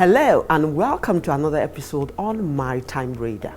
Hello and welcome to another episode on Maritime Radar.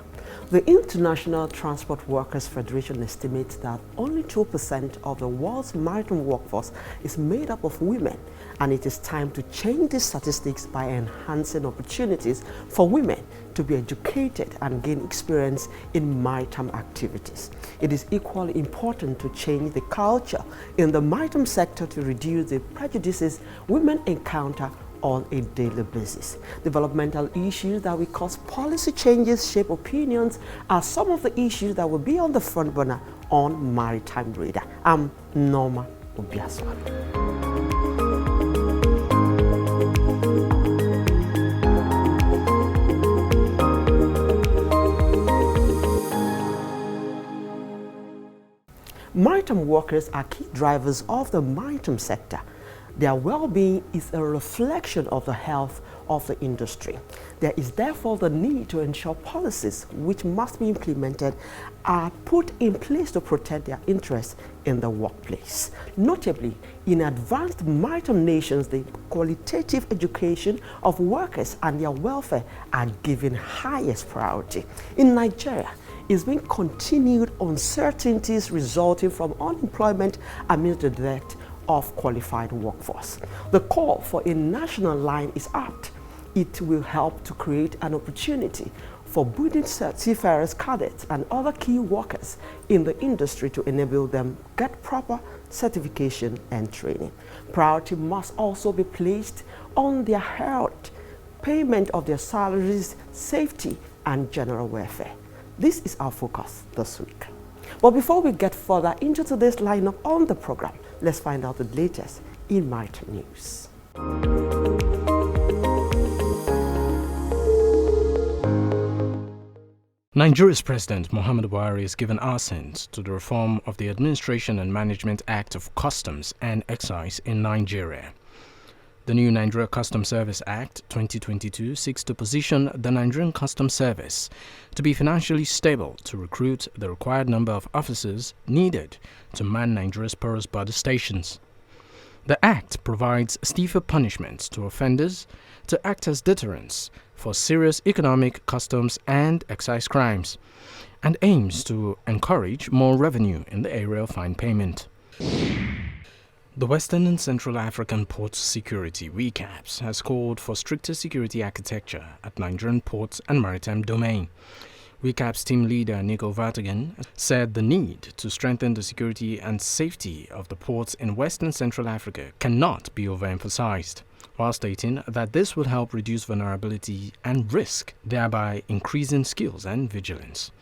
The International Transport Workers Federation estimates that only 2% of the world's maritime workforce is made up of women, and it is time to change these statistics by enhancing opportunities for women to be educated and gain experience in maritime activities. It is equally important to change the culture in the maritime sector to reduce the prejudices women encounter on a daily basis. Developmental issues that will cause policy changes, shape opinions, are some of the issues that will be on the front burner on Maritime Radar. I'm Nneoma Obi-Asualo. Maritime workers are key drivers of the maritime sector. Their well-being is a reflection of the health of the industry. There is therefore the need to ensure policies which must be implemented are put in place to protect their interests in the workplace. Notably, in advanced maritime nations, the qualitative education of workers and their welfare are given highest priority. In Nigeria, it's been continued uncertainties resulting from unemployment amidst the dearth of qualified workforce. The call for a national line is apt. It will help to create an opportunity for budding seafarers, cadets, and other key workers in the industry to enable them get proper certification and training. Priority must also be placed on their health, payment of their salaries, safety, and general welfare. This is our focus this week. But before we get further into today's lineup on the program, let's find out the latest in maritime news. Nigeria's President Muhammadu Buhari has given assent to the reform of the Administration and Management Act of Customs and Excise in Nigeria. The new Nigeria Customs Service Act 2022 seeks to position the Nigerian Customs Service to be financially stable to recruit the required number of officers needed to man Nigeria's porous border stations. The Act provides stiffer punishments to offenders to act as deterrents for serious economic, customs, and excise crimes, and aims to encourage more revenue in the area of fine payment. The Western and Central African Ports Security (WECAPS) has called for stricter security architecture at Nigerian ports and maritime domain. WECAPS team leader Nico Vartigan said the need to strengthen the security and safety of the ports in West and Central Africa cannot be overemphasized, while stating that this will help reduce vulnerability and risk, thereby increasing skills and vigilance.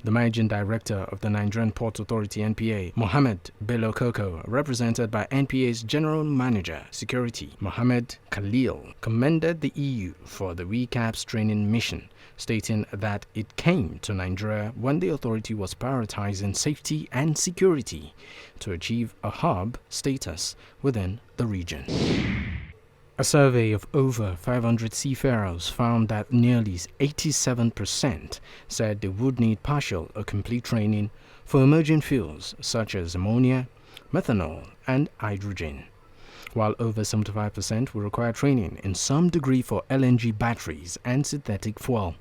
The Managing Director of the Nigerian Ports Authority (NPA), Mohammed Bello Koko, represented by NPA's General Manager Security, Mohammed Khalil, commended the EU for the WECAPS training mission, stating that it came to Nigeria when the authority was prioritizing safety and security to achieve a hub status within the region. A survey of over 500 seafarers found that nearly 87% said they would need partial or complete training for emerging fuels such as ammonia, methanol, and hydrogen, while over 75% will require training in some degree for LNG batteries and synthetic fuel.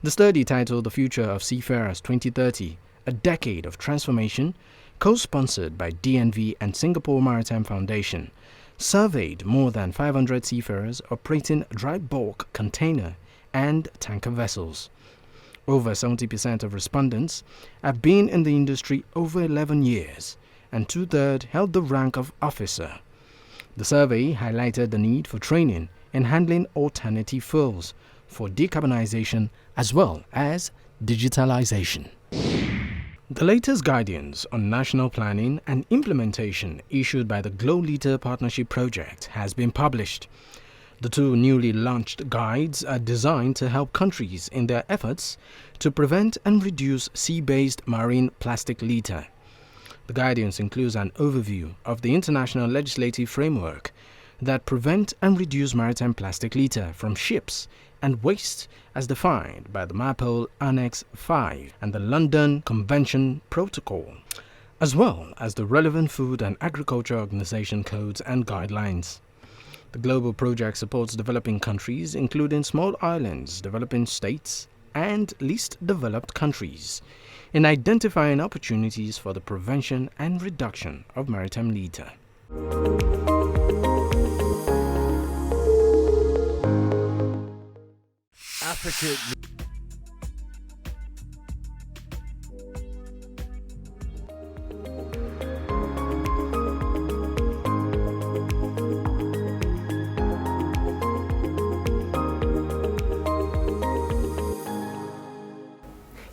The study, titled The Future of Seafarers 2030, A Decade of Transformation, co-sponsored by DNV and Singapore Maritime Foundation, surveyed more than 500 seafarers operating dry bulk container and tanker vessels. Over 70% of respondents have been in the industry over 11 years, and two-thirds held the rank of officer. The survey highlighted the need for training in handling alternative fuels for decarbonization as well as digitalization. The latest guidance on national planning and implementation issued by the Glow Leader Partnership Project has been published. The two newly launched guides are designed to help countries in their efforts to prevent and reduce sea-based marine plastic litter. The guidance includes an overview of the international legislative framework that prevent and reduce maritime plastic litter from ships and waste as defined by the MARPOL Annex 5 and the London Convention Protocol, as well as the relevant Food and Agriculture Organization codes and guidelines. The global project supports developing countries, including small islands, developing states, and least developed countries, in identifying opportunities for the prevention and reduction of maritime litter. Africa.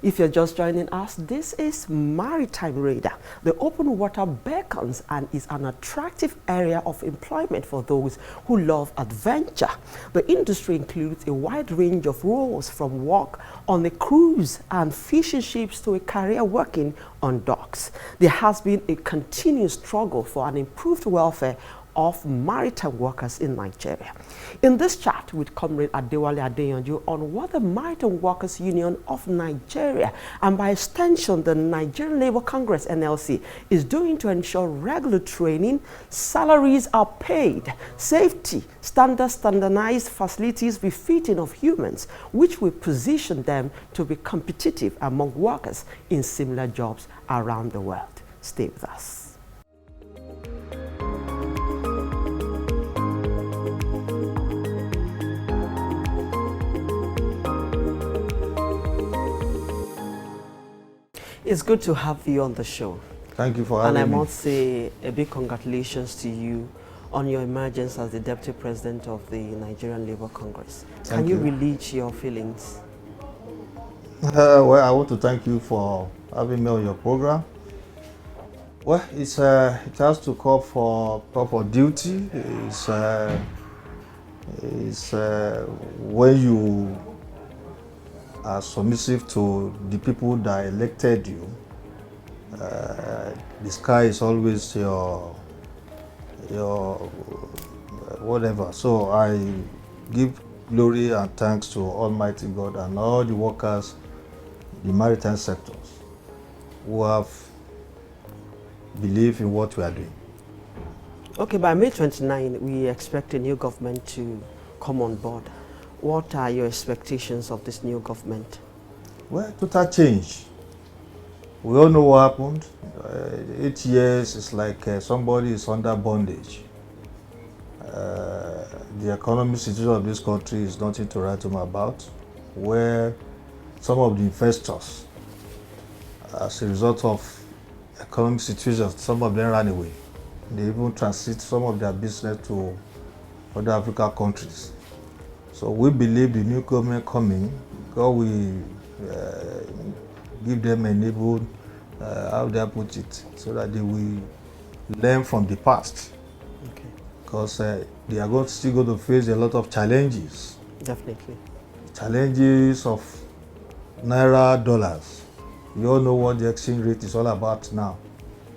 If you're just joining us, this is Maritime Radar. The open water beckons and is an attractive area of employment for those who love adventure. The industry includes a wide range of roles, from work on a cruise and fishing ships to a career working on docks. There has been a continuous struggle for an improved welfare of maritime workers in Nigeria. In this chat with Comrade Adewale Adeyanju on what the Maritime Workers Union of Nigeria, and by extension the Nigerian Labour Congress NLC, is doing to ensure regular training, salaries are paid, safety, standardized facilities befitting of humans, which will position them to be competitive among workers in similar jobs around the world. Stay with us. It's good to have you on the show. Thank you for having me. And I must say a big congratulations to you on your emergence as the Deputy President of the Nigerian Labour Congress. Can you relate your feelings? Well, I want to thank you for having me on your program. Well, it has to call for proper duty. It's when you are submissive to the people that elected you. The sky is always your whatever. So I give glory and thanks to Almighty God and all the workers in the maritime sectors who have believed in what we are doing. Okay, by May 29, we expect a new government to come on board. What are your expectations of this new government? Well, total change. We all know what happened. 8 years is like somebody is under bondage. The economic situation of this country is nothing to write home about, where some of the investors, as a result of economic situation, some of them ran away. They even transit some of their business to other African countries. So we believe the new government coming, God will give them enabled, how they put it, so that they will learn from the past. Okay. Because they are still going to face a lot of challenges. Definitely. Challenges of naira, dollars. You all know what the exchange rate is all about now.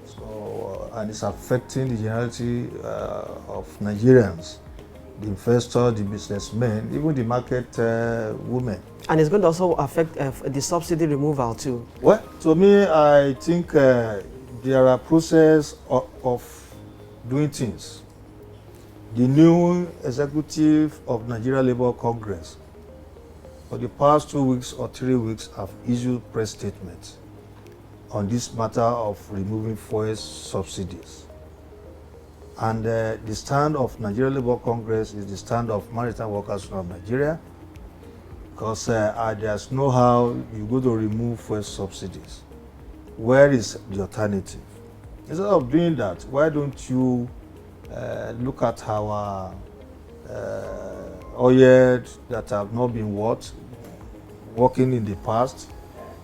So, and it's affecting the generality of Nigerians. The investor, the businessmen, even the market women. And it's going to also affect the subsidy removal too. Well, to me, I think there are processes of doing things. The new executive of Nigeria Labour Congress, for the past 2 weeks or 3 weeks, have issued press statements on this matter of removing fuel subsidies. And the stand of Nigeria Labour Congress is the stand of Maritime Workers of Nigeria, because there's no how you go to remove fuel subsidies. Where is the alternative? Instead of doing that, why don't you look at our oil that have not been working in the past,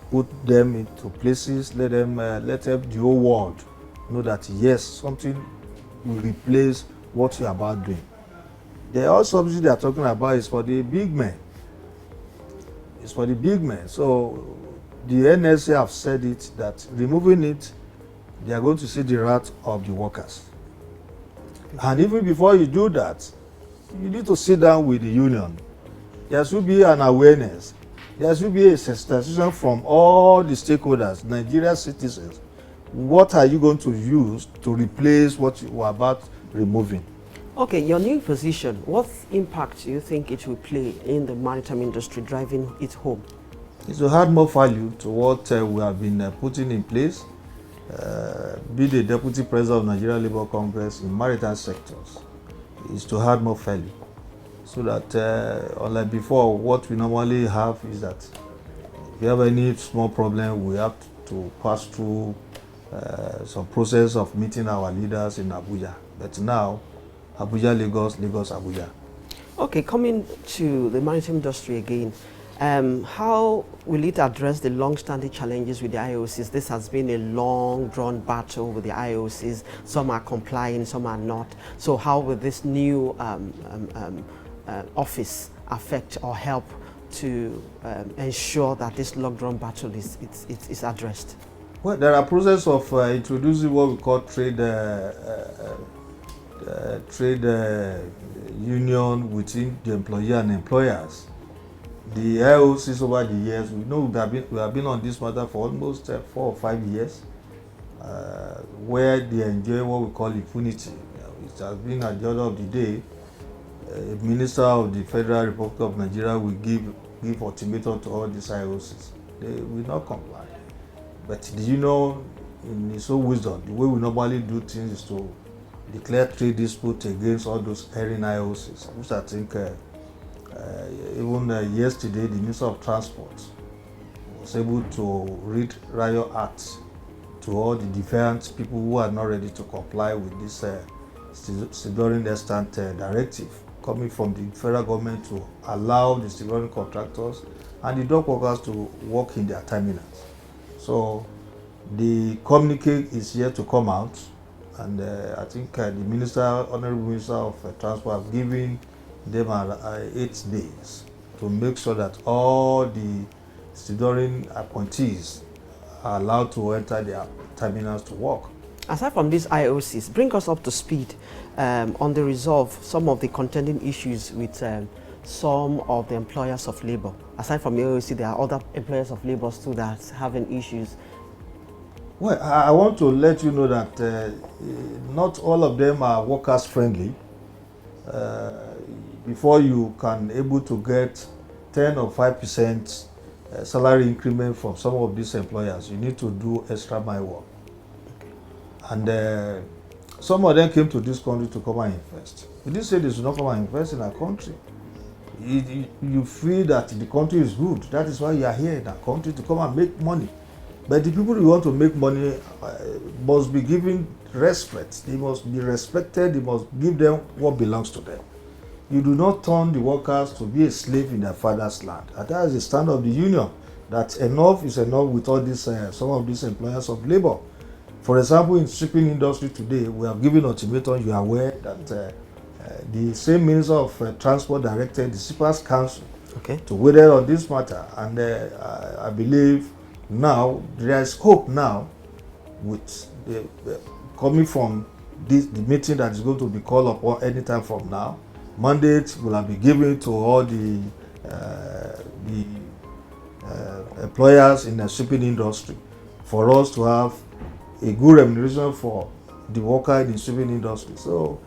put them into places, let the whole world know that yes, something will replace what you're about doing. The other subsidy they are talking about is for the big men. It's for the big men. So the NSA have said it, that removing it, they are going to see the wrath of the workers. And even before you do that, you need to sit down with the union. There should be an awareness. There should be a sensitization from all the stakeholders, Nigerian citizens. What are you going to use to replace what you are about removing? Okay, your new position, what impact do you think it will play in the maritime industry, driving it home? It will add more value to what we have been putting in place. Be the Deputy President of Nigerian Labour Congress in maritime sectors, is to add more value. So that, unlike before, what we normally have is that if you have any small problem, we have to pass through some process of meeting our leaders in Abuja. But now, Abuja, Lagos, Lagos, Abuja. Okay, coming to the maritime industry again, how will it address the long-standing challenges with the IOCs? This has been a long, drawn battle with the IOCs. Some are complying, some are not. So how will this new office affect or help to ensure that this long-drawn battle is addressed? Well, there are processes of introducing what we call trade union within the employer and employers. The IOCs over the years, we know we have been on this matter for almost 4 or 5 years, where they enjoy what we call impunity. It has been at the order of the day. A minister of the Federal Republic of Nigeria will give ultimatum to all these IOCs. They will not comply. But do you know, in its own wisdom, the way we normally do things is to declare trade dispute against all those erring IOCs, which I think even yesterday the Minister of Transport was able to read riot acts to all the defiant people who are not ready to comply with this stevedoring extant directive coming from the federal government to allow the stevedoring contractors and the dock workers to work in their terminals. So the communique is yet to come out, and I think the Honorable Minister of Transport have given them 8 days to make sure that all the stevedoring appointees are allowed to enter their terminals to work. Aside from these IOCs, bring us up to speed on the resolve some of the contending issues with some of the employers of labor. Aside from the IOC, there are other employers of labor too that are having issues. Well, I want to let you know that not all of them are workers friendly. Before you can able to get 10 or 5% salary increment from some of these employers, you need to do extra mile work. And some of them came to this country to come and invest. We didn't say they should not come and invest in our country. You feel that the country is good. That is why you are here in our country, to come and make money. But the people who want to make money must be given respect. They must be respected. They must give them what belongs to them. You do not turn the workers to be a slave in their father's land. And that is the stand of the union, that enough is enough with all these some of these employers of labor. For example, in shipping industry today, we have given ultimatum. You are aware that the same Minister of Transport directed the Shippers Council to weigh on this matter, and I believe now there is hope now with coming from the meeting that is going to be called upon anytime from now. Mandate will have been given to all the employers in the shipping industry for us to have a good remuneration for the worker in the shipping industry. So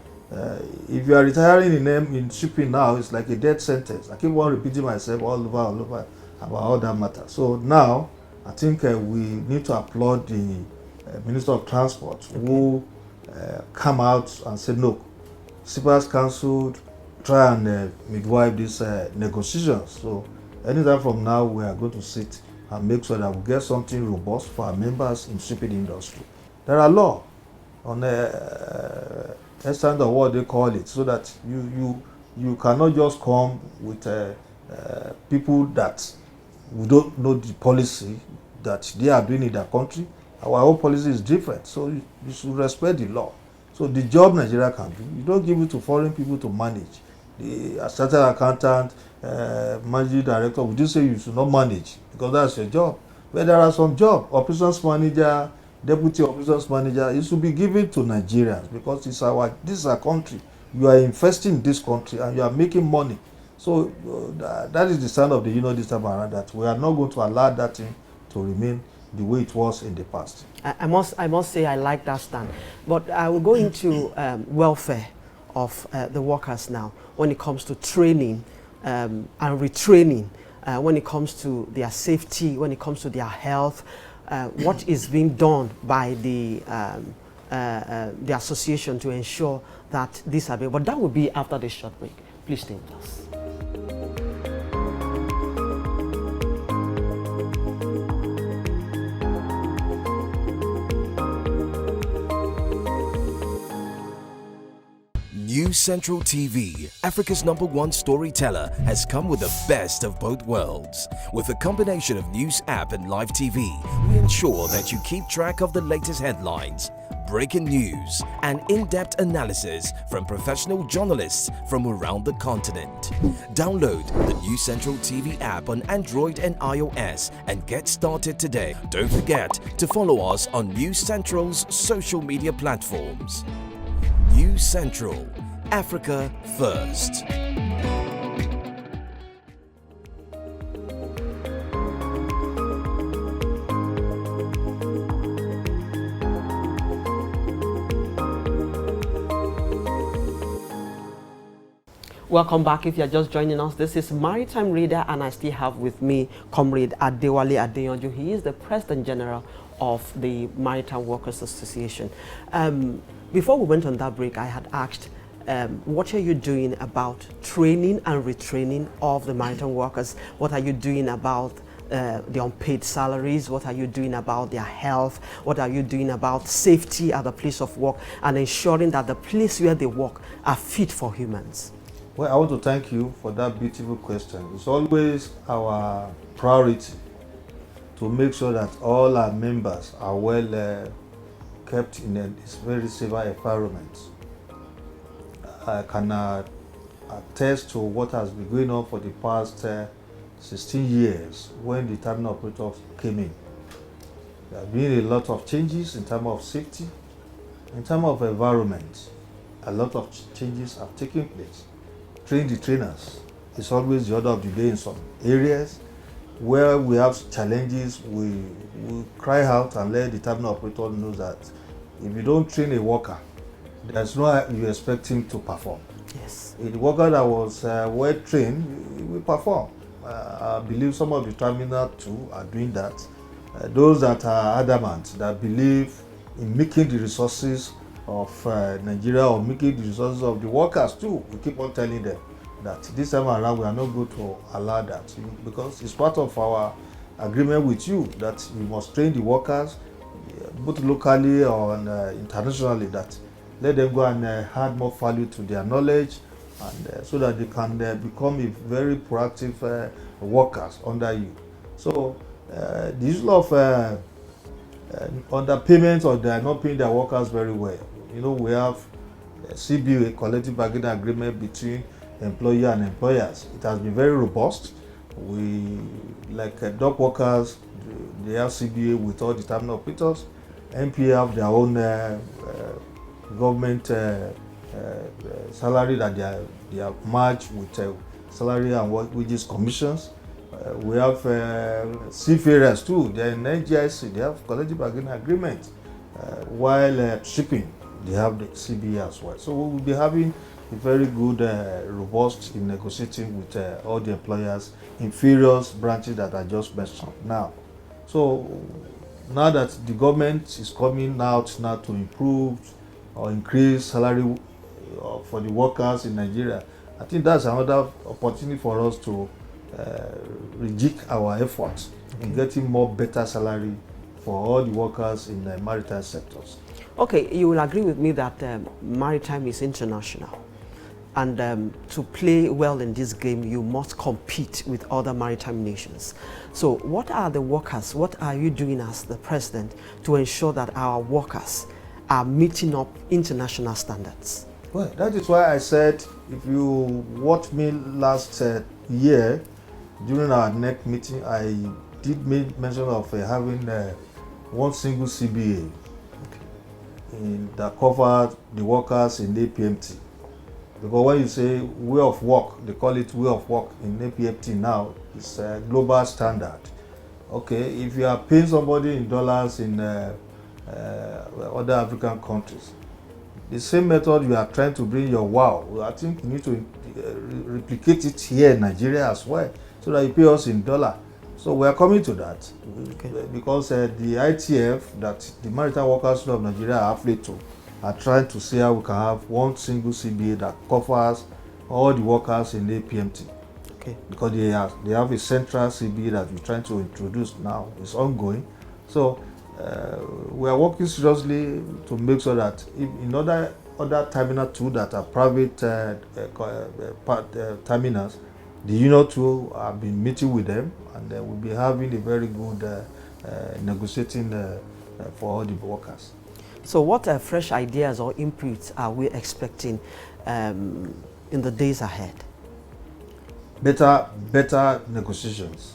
if you are retiring in shipping now, it's like a death sentence. I keep on repeating myself all over about all that matter. So now I think we need to applaud the Minister of Transport who come out and said, no, Shippers Council try and midwife these negotiations. So anytime from now, we are going to sit and make sure that we get something robust for our members in shipping industry. There are laws on the extent of what they call it, so that you cannot just come with people that we don't know the policy that they are doing in their country. Our own policy is different, so you should respect the law. So the job Nigeria can do, you don't give it to foreign people to manage. The chartered accountant, managing director, would you say you should not manage because that's your job? But there are some jobs, operations manager, deputy operations manager, it should be given to Nigerians because this is our country. You are investing in this country and you are making money. So that is the stand of the union this time around, that we are not going to allow that thing to remain the way it was in the past. I must say I like that stand. But I will go into welfare of the workers now when it comes to training and retraining, when it comes to their safety, when it comes to their health, what is being done by the association to ensure that this are, but that will be after this short break. Please stay with us. News Central TV, Africa's #1 storyteller, has come with the best of both worlds. With a combination of news app and live TV, we ensure that you keep track of the latest headlines, breaking news, and in-depth analysis from professional journalists from around the continent. Download the News Central TV app on Android and iOS and get started today. Don't forget to follow us on News Central's social media platforms. News Central, Africa First. Welcome back. If you're just joining us, this is Maritime Reader, and I still have with me Comrade Adewale Adeyanju. He is the President General of the Maritime Workers Association. Before we went on that break, I had asked, what are you doing about training and retraining of the maritime workers? What are you doing about the unpaid salaries? What are you doing about their health? What are you doing about safety at the place of work and ensuring that the place where they work are fit for humans? Well, I want to thank you for that beautiful question. It's always our priority to make sure that all our members are well kept in a very safe environment. I can attest to what has been going on for the past 16 years when the terminal operators came in. There have been a lot of changes in terms of safety, in terms of environment. A lot of changes have taken place. Train the trainers is always the order of the day in some areas. Where we have challenges, we cry out and let the terminal operator know that if you don't train a worker, there's no how you expect him to perform. Yes. A worker that was well trained will perform. I believe some of the terminal too are doing that. Those that are adamant, that believe in making the resources of Nigeria or making the resources of the workers too, we keep on telling them that this time around we are not going to allow that, because it's part of our agreement with you that we must train the workers both locally or internationally, that let them go and add more value to their knowledge, and so that they can become a very proactive workers under you. So the issue of underpayment, or they are not paying their workers very well. You know, we have CBA, collective bargaining agreement between employer and employers. It has been very robust. We, like dock workers, they have CBA with all the terminal operators. NPA have their own government salary that they have merged with salary and wages commissions. We have seafarers too. They are in NGIC. They have collective bargaining agreement. While shipping, they have the CBA as well. So we will be having a very good, robust in negotiating with all the employers in various branches that I just mentioned now. So now that the government is coming out now to improve or increase salary for the workers in Nigeria, I think that's another opportunity for us to rejig our efforts in getting more better salary for all the workers in the maritime sectors. Okay, you will agree with me that maritime is international, and to play well in this game, you must compete with other maritime nations. So what are the workers, what are you doing as the president to ensure that our workers are meeting up international standards? Well, that is why I said, if you watched me last year during our NEC meeting, I did make mention of having one single CBA that covered the workers in APMT. Because when you say way of work, they call it way of work in APMT now, it's a global standard. Okay, if you are paying somebody in dollars in other African countries, the same method you are trying to bring your wow, I think you need to replicate it here in Nigeria as well, so that you pay us in dollar. So we are coming to that, because the ITF, that the Maritime Workers Union of Nigeria are affiliate to, are trying to see how we can have one single CBA that covers all the workers in APMT. Okay. Because they have a central CBA that we're trying to introduce now. It's ongoing. So we are working seriously to make sure that in other terminal too that are private terminals, the union too have been meeting with them, and we'll be having a very good negotiating for all the workers. So what fresh ideas or inputs are we expecting in the days ahead? Better negotiations.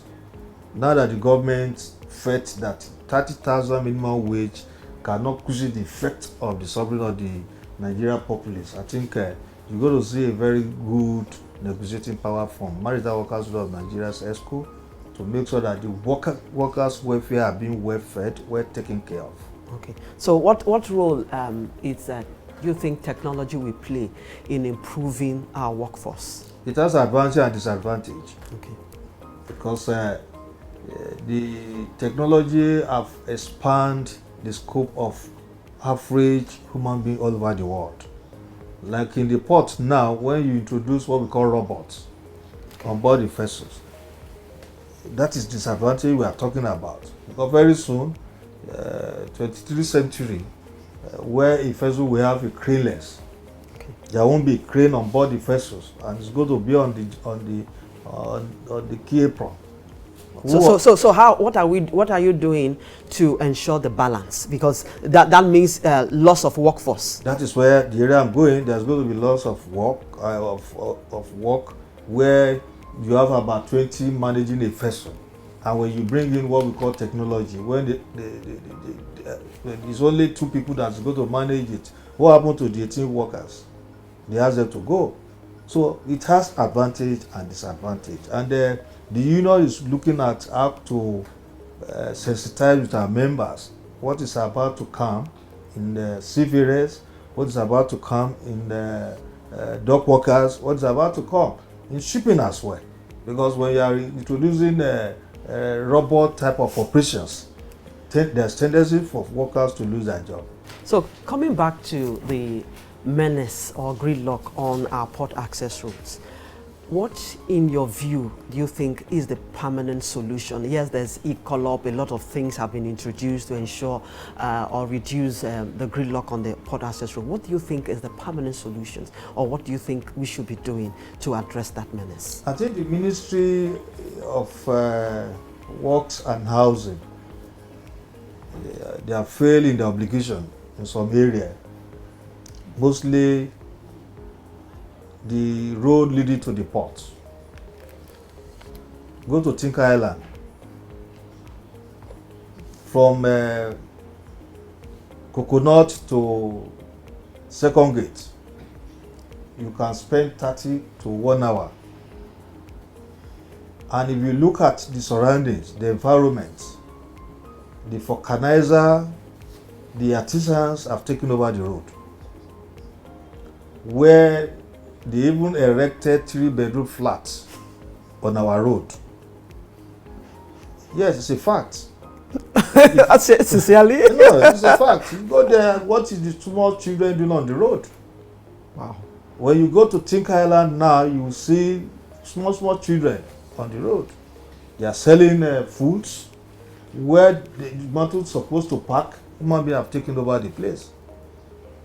Now that the government felt that 30,000 minimum wage cannot cushion the effect of the suffering of the Nigerian populace, I think you're going to see a very good negotiating power from Maritime Workers Union of Nigeria's ESCO to make sure that the workers' welfare are being well fed, well taken care of. Okay. So what role do you think technology will play in improving our workforce? It has advantage and disadvantage. Okay. Because the technology have expanded the scope of average human being all over the world. Like in the port now, when you introduce what we call robots on board the vessels, that is disadvantage we are talking about. Because very soon, 23th century, where a vessel will have a craneless, there won't be a crane on board the vessels, and it's going to be on the key apron. So what are you doing to ensure the balance? Because that means loss of workforce. That is where the area I'm going. There's going to be loss of work where you have about 20 managing a vessel, and when you bring in what we call technology, when there's only 2 people that's going to manage it, what happened to the 18 workers? They ask them to go. So it has advantage and disadvantage, and the union is looking at how to sensitize with our members what is about to come in the seafarers, what is about to come in the dock workers, what is about to come in shipping as well. Because when you are introducing robot type of operations, there's tendency for workers to lose their job. So coming back to the menace or gridlock on our port access routes, what, in your view, do you think is the permanent solution? Yes, there's e-collab, a lot of things have been introduced to ensure or reduce the gridlock on the port access route. What do you think is the permanent solutions, or what do you think we should be doing to address that menace? I think the Ministry of Works and Housing, they are failing the obligation in some area. Mostly the road leading to the port. Go to Tinker Island. From Coconut to Second Gate, you can spend 30 to 1 hour. And if you look at the surroundings, the environment, the vulcanizer, the artisans have taken over the road, where they even erected 3-bedroom flats on our road. Yes, it's a fact. That's it, sincerely? No, it's a fact. You go there, what is the small children doing on the road? Wow. When you go to Tinker Island now, you will see small children on the road. They are selling foods where the mountain is supposed to park. Human beings have taken over the place.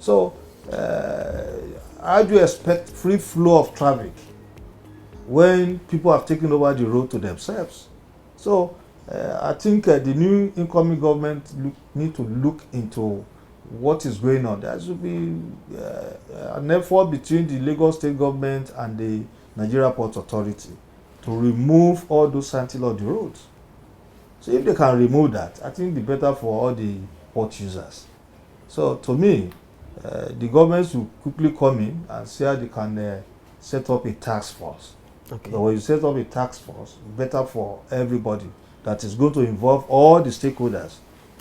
So, how do you expect free flow of traffic when people have taken over the road to themselves? So I think the new incoming government need to look into what is going on. There should be an effort between the Lagos State government and the Nigeria Port Authority to remove all those sandhill on the roads. So if they can remove that, I think it'll be better for all the port users. So to me, the government should quickly come in and see how they can set up a task force. Okay. But when you set up a task force, better for everybody, that is going to involve all the stakeholders.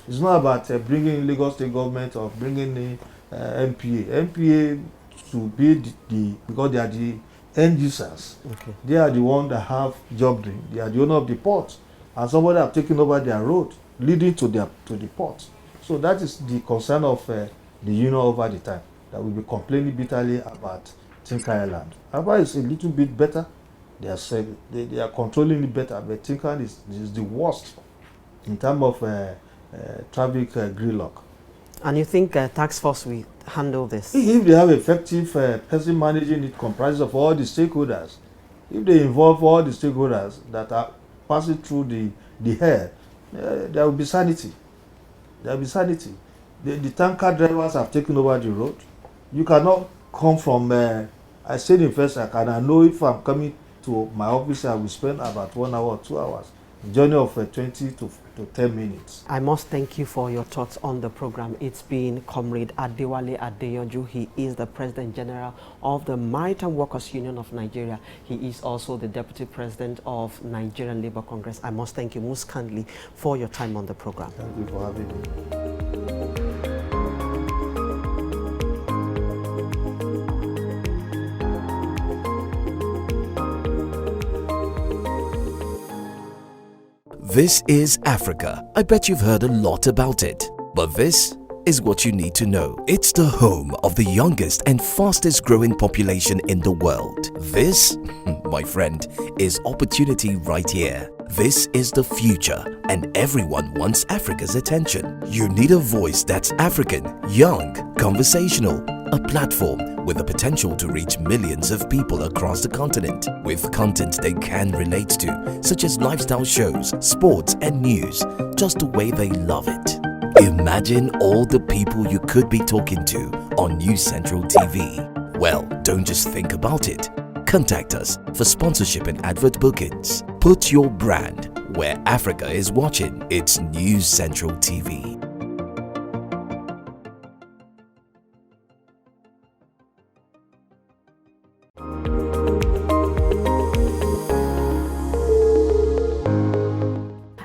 It's not about bringing in Lagos State government or bringing in NPA to be because they are the end users. Okay. They are the ones that have job dream. They are the owner of the port, and somebody have taken over their road leading to the port. So that is the concern of the union over the time, that will be complaining bitterly about Tinker Island. However, it's a little bit better. They are controlling it better, but Tinker is the worst in terms of traffic gridlock. And you think task force will handle this? If they have effective person managing it, comprised of all the stakeholders, if they involve all the stakeholders that are passing through the air, there will be sanity. There will be sanity. The tanker drivers have taken over the road. You cannot come from, I stayed in First Act, and I know if I'm coming to my office, I will spend about 1 hour or 2 hours. Journey of 20 to 10 minutes. I must thank you for your thoughts on the program. It's been Comrade Adewale Adeyanju. He is the President General of the Maritime Workers Union of Nigeria. He is also the Deputy President of Nigerian Labour Congress. I must thank you most kindly for your time on the program. Thank you for having me. This is Africa. I bet you've heard a lot about it. But this is what you need to know. It's the home of the youngest and fastest growing population in the world. This, my friend, is opportunity right here. This is the future, and everyone wants Africa's attention. You need a voice that's African, young, conversational, a platform with the potential to reach millions of people across the continent with content they can relate to, such as lifestyle shows, sports and news, just the way they love it. Imagine all the people you could be talking to on News Central TV. Well, don't just think about it. Contact us for sponsorship and advert bookings. Put your brand where Africa is watching. It's News Central TV.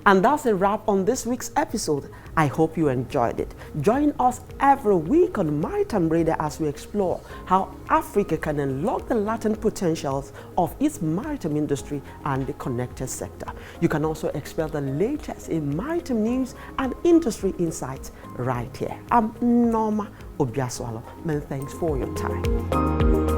And that's a wrap on this week's episode. I hope you enjoyed it. Join us every week on Maritime Radio as we explore how Africa can unlock the latent potentials of its maritime industry and the connected sector. You can also expect the latest in maritime news and industry insights right here. I'm Nneoma Obi-Asualo. Many thanks for your time.